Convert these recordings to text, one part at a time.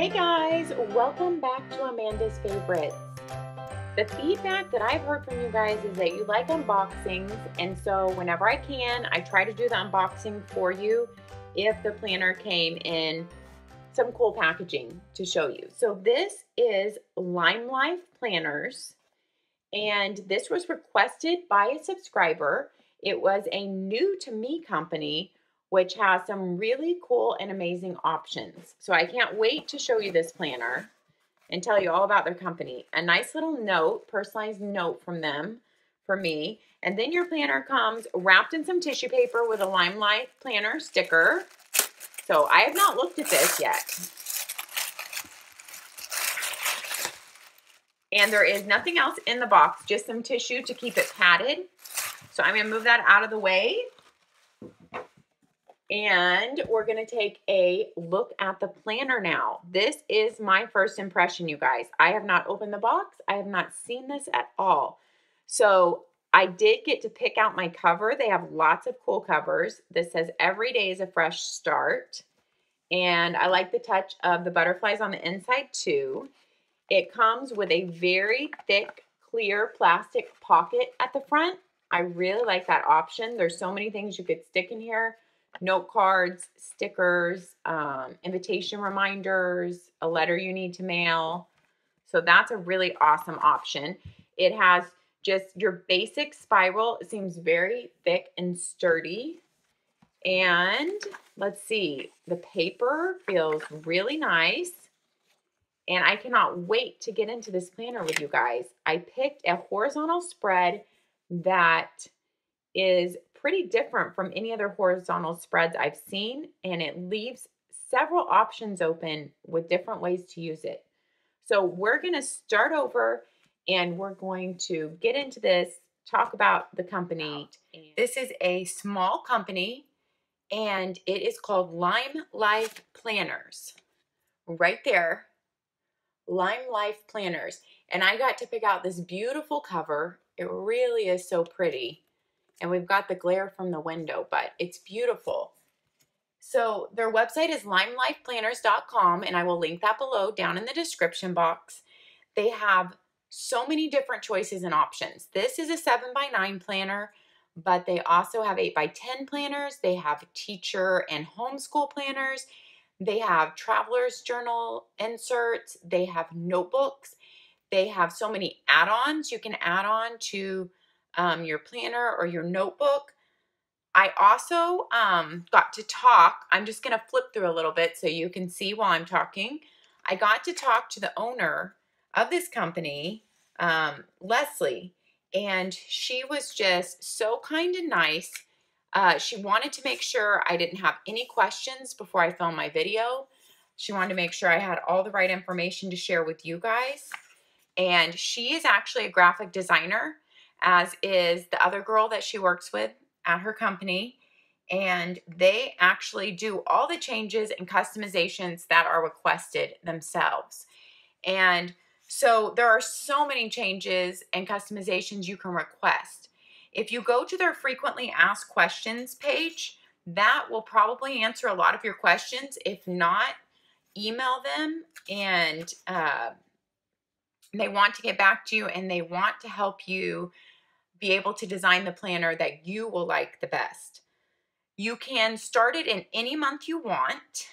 Hey guys, welcome back to Amanda's Favorites. The feedback that I've heard from you guys is that you like unboxings, and so whenever I can, I try to do the unboxing for you if the planner came in some cool packaging to show you. So this is Limelife Planners, and this was requested by a subscriber. It was a new to me company, which has some really cool and amazing options. So I can't wait to show you this planner and tell you all about their company. A nice little note, personalized note from them for me. And then your planner comes wrapped in some tissue paper with a Limelife Planner sticker. So I have not looked at this yet. And there is nothing else in the box, just some tissue to keep it padded. So I'm gonna move that out of the way. And we're gonna take a look at the planner now. This is my first impression, you guys. I have not opened the box. I have not seen this at all. So I did get to pick out my cover. They have lots of cool covers. This says every day is a fresh start. And I like the touch of the butterflies on the inside too. It comes with a very thick, clear plastic pocket at the front. I really like that option. There's so many things you could stick in here. Note cards, stickers, invitation reminders, a letter you need to mail. So that's a really awesome option. It has just your basic spiral. It seems very thick and sturdy. And let's see, the paper feels really nice. And I cannot wait to get into this planner with you guys. I picked a horizontal spread that is pretty different from any other horizontal spreads I've seen, and it leaves several options open with different ways to use it. So we're going to start over and we're going to get into this, talk about the company. This is a small company and it is called Limelife Planners. Right there, Limelife Planners. And I got to pick out this beautiful cover. It really is so pretty. And we've got the glare from the window, but it's beautiful. So their website is limelifeplanners.com, and I will link that below down in the description box. They have so many different choices and options. This is a 7x9 planner, but they also have 8x10 planners. They have teacher and homeschool planners. They have traveler's journal inserts. They have notebooks. They have so many add-ons you can add on to your planner or your notebook. I also got to talk. I'm just going to flip through a little bit so you can see while I'm talking. I got to talk to the owner of this company, Leslie, and she was just so kind and nice. She wanted to make sure I didn't have any questions before I filmed my video. She wanted to make sure I had all the right information to share with you guys. And she is actually a graphic designer, as is the other girl that she works with at her company. And they actually do all the changes and customizations that are requested themselves. And so there are so many changes and customizations you can request. If you go to their frequently asked questions page, that will probably answer a lot of your questions. If not, email them, and they want to get back to you and they want to help you be able to design the planner that you will like the best. You can start it in any month you want.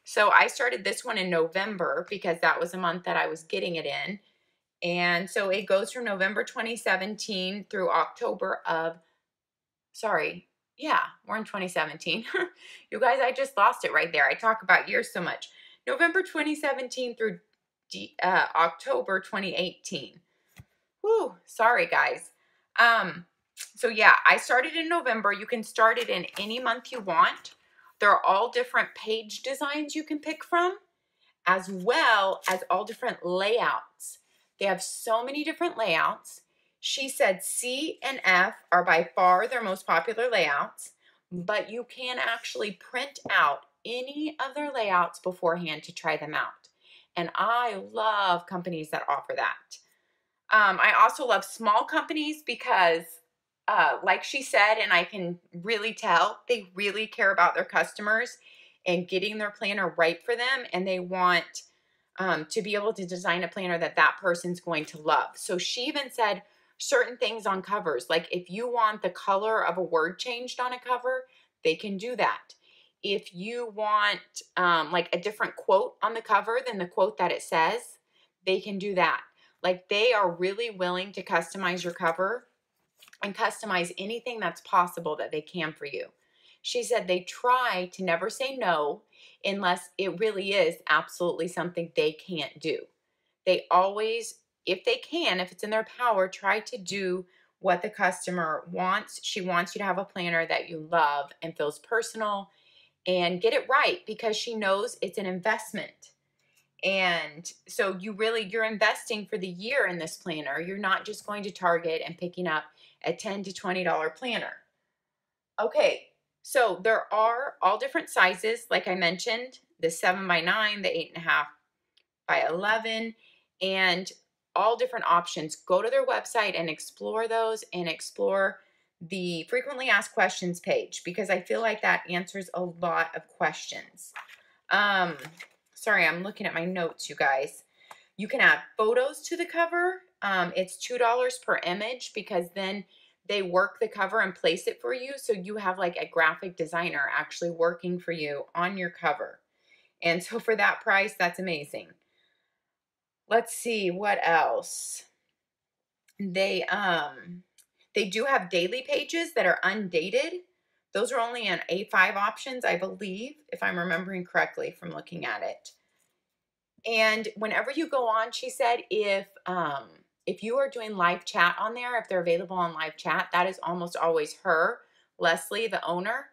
So I started this one in November because that was a month that I was getting it in. And so it goes from November 2017 through October of, we're in 2017. You guys, I just lost it right there. I talk about years so much. November 2017 through October 2018. Whew, sorry guys. So yeah, I started in November. You can start it in any month you want. There are all different page designs you can pick from, as well as all different layouts. They have so many different layouts. She said C and F are by far their most popular layouts, but you can actually print out any of their layouts beforehand to try them out. And I love companies that offer that. I also love small companies because, like she said, and I can really tell, they really care about their customers. and getting their planner right for them, and they want to be able to design a planner that that person's going to love. So she even said certain things on covers, like if you want the color of a word changed on a cover, they can do that. If you want like a different quote on the cover than the quote that it says, they can do that. Like they are really willing to customize your cover and customize anything that's possible that they can for you. She said they try to never say no unless it really is absolutely something they can't do. They always, if they can, if it's in their power, try to do what the customer wants. She wants you to have a planner that you love and feels personal, and get it right because she knows it's an investment. And so you're investing for the year in this planner. You're not just going to Target and picking up a $10 to $20 planner. Okay, so there are all different sizes, like I mentioned, the 7x9, the 8.5x11, and all different options. Go to their website and explore those, and explore the frequently asked questions page, because I feel like that answers a lot of questions. Sorry, I'm looking at my notes, you guys. You can add photos to the cover. It's $2 per image, because then they work the cover and place it for you. So you have like a graphic designer actually working for you on your cover. And so for that price, that's amazing. Let's see what else. They do have daily pages that are undated. Those are only on A5 options, I believe, if I'm remembering correctly from looking at it. And whenever you go on, she said, if you are doing live chat on there, if they're available on live chat, that is almost always her, Leslie, the owner.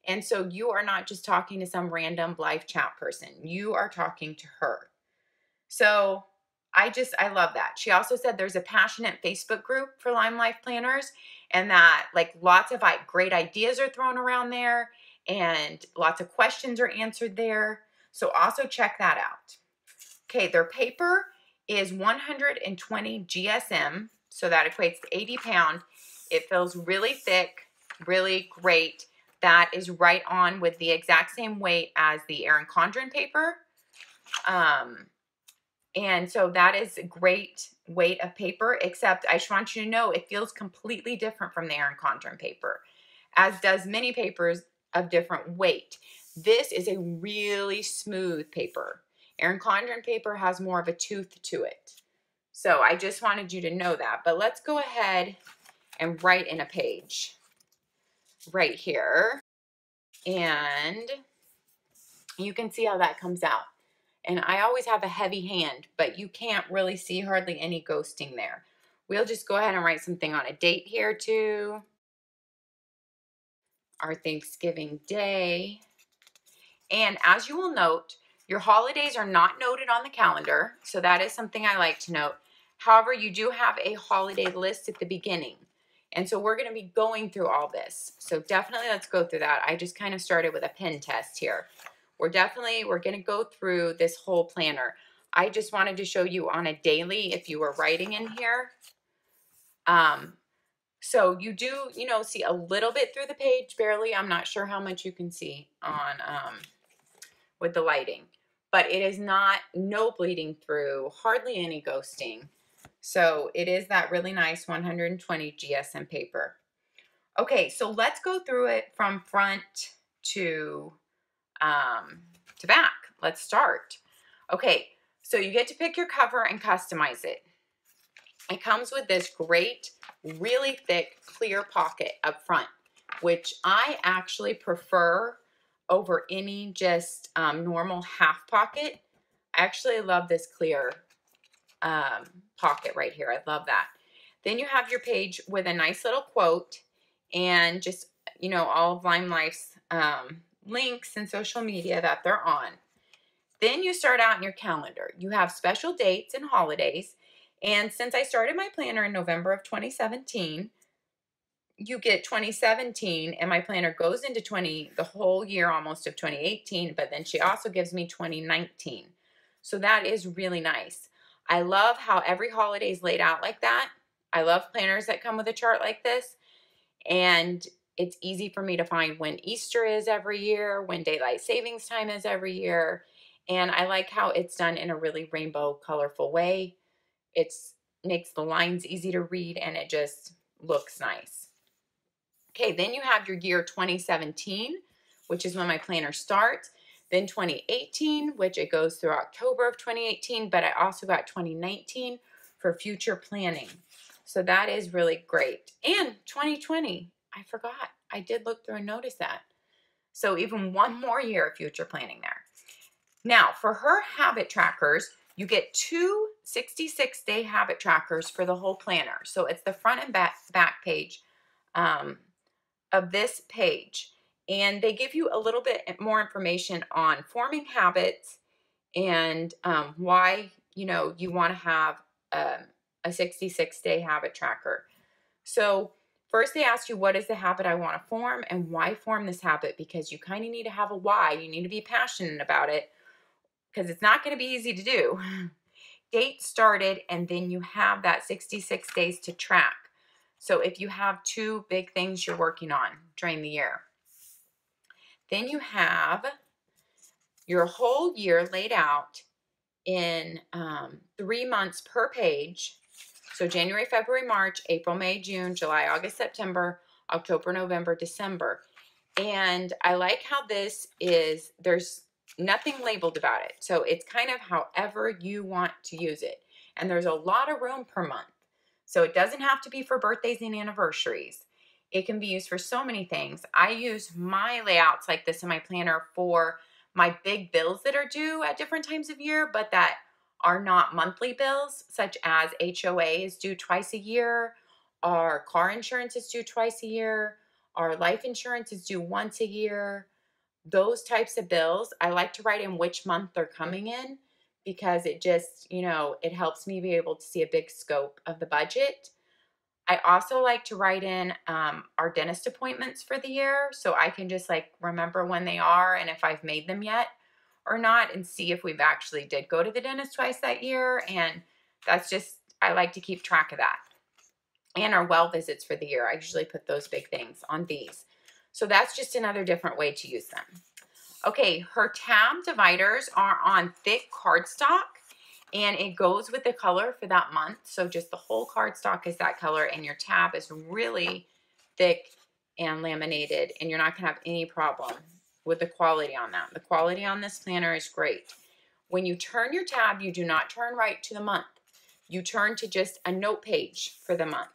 And so you are not just talking to some random live chat person. You are talking to her. So I love that. She also said there's a passionate Facebook group for Limelife Planners, and that like lots of great ideas are thrown around there, and lots of questions are answered there. So also check that out. Okay, their paper is 120 GSM, so that equates to 80 pounds. It feels really thick, really great. That is right on with the exact same weight as the ERIN CONDREN paper. And so that is a great weight of paper, except I just want you to know it feels completely different from the ERIN CONDREN paper, as does many papers of different weight. This is a really smooth paper. ERIN CONDREN paper has more of a tooth to it. So I just wanted you to know that. But let's go ahead and write in a page right here. And you can see how that comes out. And I always have a heavy hand, but you can't really see hardly any ghosting there. We'll just go ahead and write something on a date here too. Our Thanksgiving Day. And as you will note, your holidays are not noted on the calendar, so that is something I like to note. However, you do have a holiday list at the beginning. And so we're going to be going through all this. So definitely let's go through that. I just kind of started with a pen test here. We're going to go through this whole planner. I just wanted to show you on a daily if you were writing in here. So you do, see a little bit through the page, barely. I'm not sure how much you can see on with the lighting, but it is no bleeding through, hardly any ghosting. So it is that really nice 120 GSM paper. Okay, so let's go through it from front to back. Let's start. Okay, so you get to pick your cover and customize it. It comes with this great, really thick, clear pocket up front, which I actually prefer over any just normal half pocket. I actually love this clear pocket right here. I love that. Then you have your page with a nice little quote and just, all of Limelife's links and social media that they're on. Then you start out in your calendar. You have special dates and holidays. And since I started my planner in November of 2017, you get 2017, and my planner goes into the whole year almost of 2018, but then she also gives me 2019. So that is really nice. I love how every holiday is laid out like that. I love planners that come with a chart like this. And it's easy for me to find when Easter is every year, when daylight savings time is every year. And I like how it's done in a really rainbow colorful way. It's makes the lines easy to read and it just looks nice. Okay, then you have your year 2017, which is when my planner starts. Then 2018, which it goes through October of 2018, but I also got 2019 for future planning. So that is really great. And 2020, I forgot. I did look through and notice that. So even one more year of future planning there. Now, for her habit trackers, you get two 66-day habit trackers for the whole planner. So it's the front and back page of this page. And they give you a little bit more information on forming habits and why, you know, you want to have a 66-day habit tracker. So first they ask you, what is the habit I want to form and why form this habit? Because you kind of need to have a why. You need to be passionate about it because it's not going to be easy to do. Date started, and then you have that 66 days to track. So if you have two big things you're working on during the year, then you have your whole year laid out in 3 months per page. So January, February, March, April, May, June, July, August, September, October, November, December. And I like how this is, there's nothing labeled about it. So it's kind of however you want to use it. And there's a lot of room per month. So it doesn't have to be for birthdays and anniversaries. It can be used for so many things. I use my layouts like this in my planner for my big bills that are due at different times of year, but that are not monthly bills, such as HOA is due twice a year, our car insurance is due twice a year, our life insurance is due once a year. Those types of bills, I like to write in which month they're coming in because it just, you know, it helps me be able to see a big scope of the budget. I also like to write in our dentist appointments for the year so I can just like remember when they are and if I've made them yet or not and see if we've actually did go to the dentist twice that year. And that's just, I like to keep track of that. And our well visits for the year. I usually put those big things on these. So that's just another different way to use them. Okay, her tab dividers are on thick cardstock and it goes with the color for that month. So just the whole cardstock is that color and your tab is really thick and laminated and you're not gonna have any problem with the quality on that. The quality on this planner is great. When you turn your tab, you do not turn right to the month. You turn to just a note page for the month.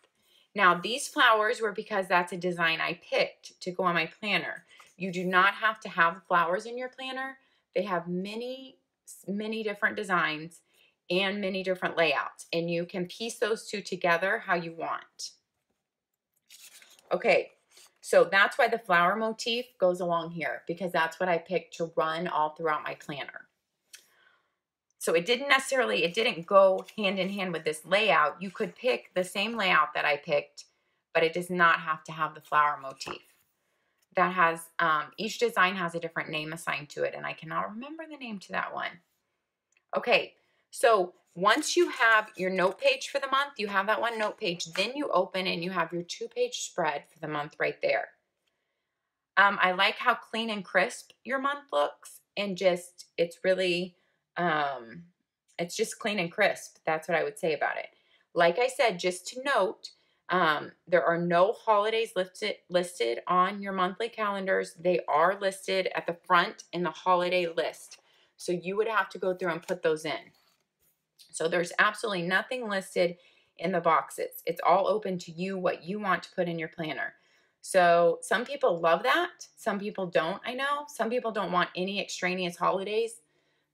Now, these flowers were because that's a design I picked to go on my planner. You do not have to have flowers in your planner. They have many, many different designs and many different layouts, and you can piece those two together how you want. Okay, so that's why the flower motif goes along here, because that's what I picked to run all throughout my planner. So it didn't go hand in hand with this layout. You could pick the same layout that I picked, but it does not have to have the flower motif. That has, each design has a different name assigned to it, and I cannot remember the name to that one. Okay, so once you have your note page for the month, you have that one note page, then you open and you have your 2-page spread for the month right there. I like how clean and crisp your month looks, and just, it's really, it's just clean and crisp. That's what I would say about it. Like I said, just to note, there are no holidays listed on your monthly calendars. They are listed at the front in the holiday list. So you would have to go through and put those in. So there's absolutely nothing listed in the boxes. It's all open to you, what you want to put in your planner. So some people love that. Some people don't, I know. Some people don't want any extraneous holidays.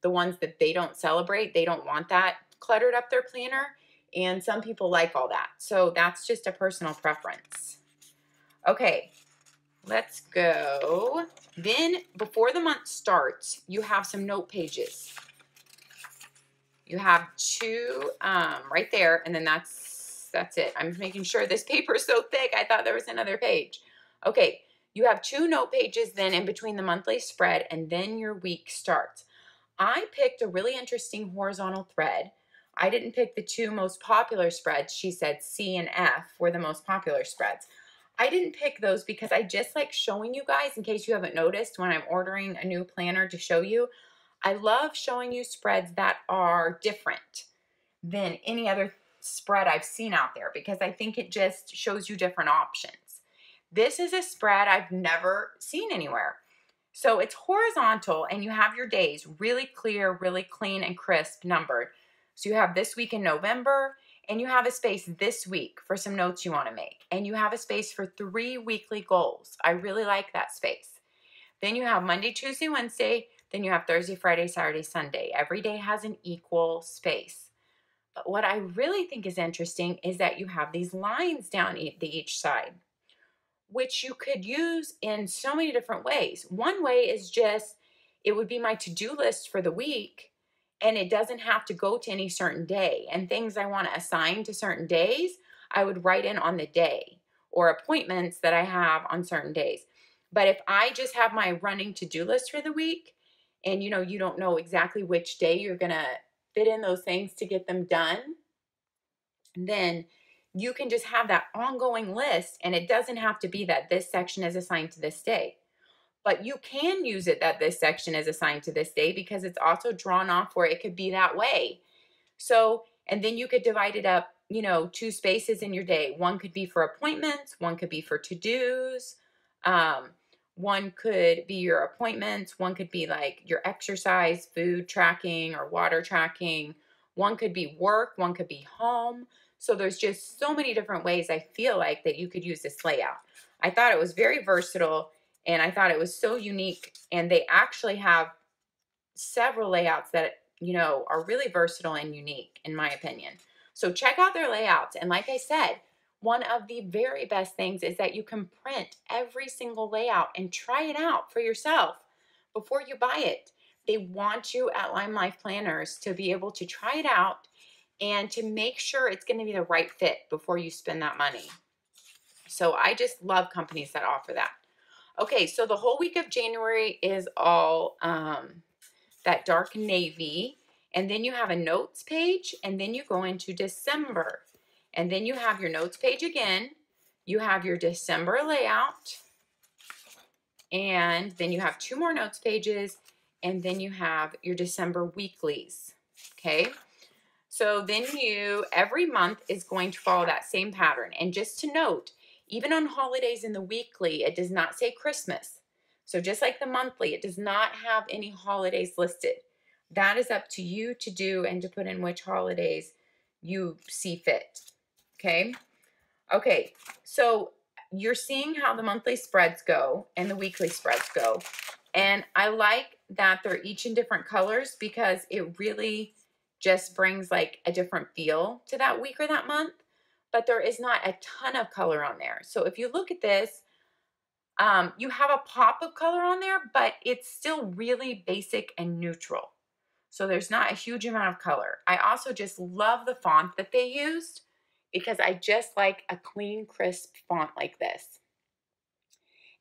The ones that they don't celebrate, they don't want that cluttered up their planner. And some people like all that. So that's just a personal preference. Okay, let's go. Then before the month starts, you have some note pages. You have two right there, and then that's it. I'm making sure this paper is so thick, I thought there was another page. Okay, you have 2 note pages then in between the monthly spread, and then your week starts. I picked a really interesting horizontal thread. I didn't pick the 2 most popular spreads. She said C and F were the most popular spreads. I didn't pick those because I just like showing you guys, in case you haven't noticed, when I'm ordering a new planner to show you, I love showing you spreads that are different than any other spread I've seen out there, because I think it just shows you different options. This is a spread I've never seen anywhere. So it's horizontal and you have your days really clear, really clean and crisp numbered. So you have this week in November, and you have a space this week for some notes you want to make. And you have a space for 3 weekly goals. I really like that space. Then you have Monday, Tuesday, Wednesday. Then you have Thursday, Friday, Saturday, Sunday. Every day has an equal space. But what I really think is interesting is that you have these lines down each side, which you could use in so many different ways. One way is just, it would be my to-do list for the week, and it doesn't have to go to any certain day. And things I want to assign to certain days, I would write in on the day, or appointments that I have on certain days. But if I just have my running to-do list for the week, and you don't know exactly which day you're going to fit in those things to get them done, then you can just have that ongoing list, and it doesn't have to be that this section is assigned to this day. But you can use it that this section is assigned to this day, because it's also drawn off where it could be that way. So, and then you could divide it up, 2 spaces in your day. One could be for appointments, one could be for to-dos. One could be your appointments, one could be like your exercise, food tracking, or water tracking. One could be work, one could be home. So there's just so many different ways I feel like that you could use this layout. I thought it was very versatile, and I thought it was so unique. And they actually have several layouts that, are really versatile and unique, in my opinion. So check out their layouts. And like I said, one of the very best things is that you can print every single layout and try it out for yourself before you buy it. They want you at Limelife Planners to be able to try it out and to make sure it's going to be the right fit before you spend that money. So I just love companies that offer that. Okay, so the whole week of January is all that dark navy, and then you have a notes page, and then you go into December, and then you have your notes page again. You have your December layout, and then you have 2 more notes pages, and then you have your December weeklies. Okay, so then every month is going to follow that same pattern. And just to note, even on holidays in the weekly, it does not say Christmas. So just like the monthly, it does not have any holidays listed. That is up to you to do and to put in which holidays you see fit. Okay? Okay, so you're seeing how the monthly spreads go and the weekly spreads go. And I like that they're each in different colors, because it really just brings like a different feel to that week or that month. But there is not a ton of color on there. So if you look at this, you have a pop of color on there, but it's still really basic and neutral. So there's not a huge amount of color. I also just love the font that they used, because I just like a clean, crisp font like this.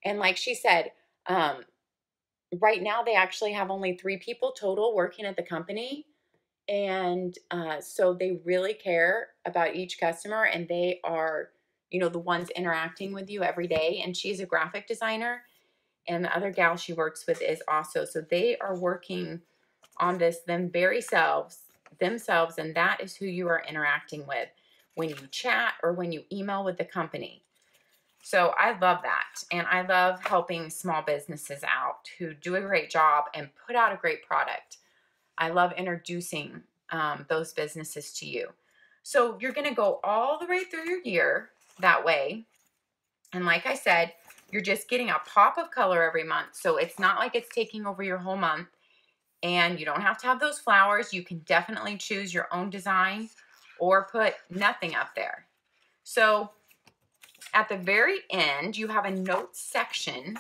And like she said, right now they actually have only 3 people total working at the company. And so they really care about each customer, and they are, the ones interacting with you every day. And she's a graphic designer, and the other gal she works with is also. So they are working on this themselves, and that is who you are interacting with when you chat or when you email with the company. So I love that. And I love helping small businesses out who do a great job and put out a great product. I love introducing those businesses to you. So you're going to go all the way through your year that way. And like I said, you're just getting a pop of color every month. So it's not like it's taking over your whole month. And you don't have to have those flowers. You can definitely choose your own design or put nothing up there. So at the very end, you have a notes section,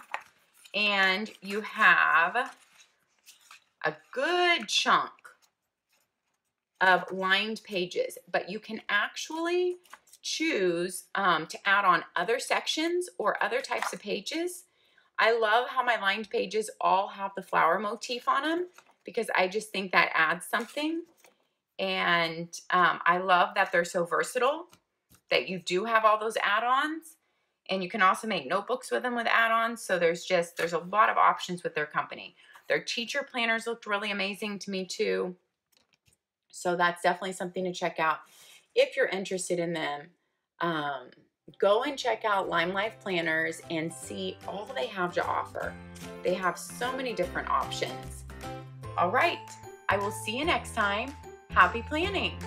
and you have a good chunk of lined pages, but you can actually choose to add on other sections or other types of pages. I love how my lined pages all have the flower motif on them, because I just think that adds something. And I love that they're so versatile, that you do have all those add-ons. And you can also make notebooks with them with add-ons. So there's a lot of options with their company. Their teacher planners looked really amazing to me too. So that's definitely something to check out if you're interested in them. Go and check out Limelife Planners and see all they have to offer. They have so many different options. All right, I will see you next time. Happy planning.